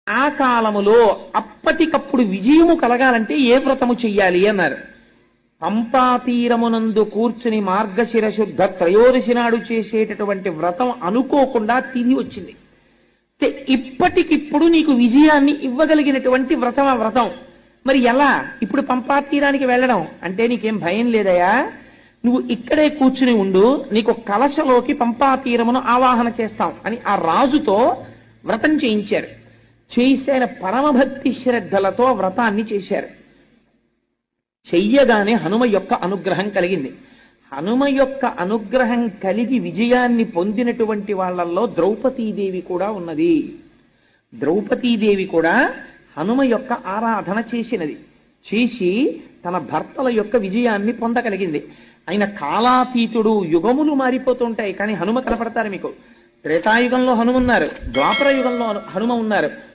ఆ కాలములో అప్పటికప్పుడు విజయము కలగాలంటే ఏ వ్రతము చెయ్యాలి అన్నారు. పంపా తీరమునందు కూర్చుని మార్గశిర శుద్ధ త్రయోదశి నాడు చేసేటటువంటి వ్రతం అనుకోకుండా తిరిగి వచ్చింది. ఇప్పటికిప్పుడు నీకు విజయాన్ని ఇవ్వగలిగినటువంటి వ్రతం ఆ వ్రతం. మరి ఎలా ఇప్పుడు పంపా తీరానికి వెళ్ళడం అంటే నీకేం భయం లేదయా, నువ్వు ఇక్కడే కూర్చుని ఉండు, నీకు కలశలోకి పంపా తీరమును ఆవాహన చేస్తాం అని ఆ రాజుతో వ్రతం చేయించారు. చేయిస్తే ఆయన పరమభక్తి శ్రద్ధలతో వ్రతాన్ని చేశారు. చెయ్యగానే హనుమ యొక్క అనుగ్రహం కలిగింది. హనుమ యొక్క అనుగ్రహం కలిగి విజయాన్ని పొందినటువంటి వాళ్ళల్లో ద్రౌపదీదేవి కూడా ఉన్నది. ద్రౌపదీదేవి కూడా హనుమ యొక్క ఆరాధన చేసినది. చేసి తన భర్తల యొక్క విజయాన్ని పొందగలిగింది. ఆయన కాలాతీతుడు, యుగములు మారిపోతుంటాయి కానీ హనుమ కనపడతారు మీకు. త్రేతాయుగంలో హనుమ ఉన్నారు, ద్వాపర యుగంలో హనుమ ఉన్నారు,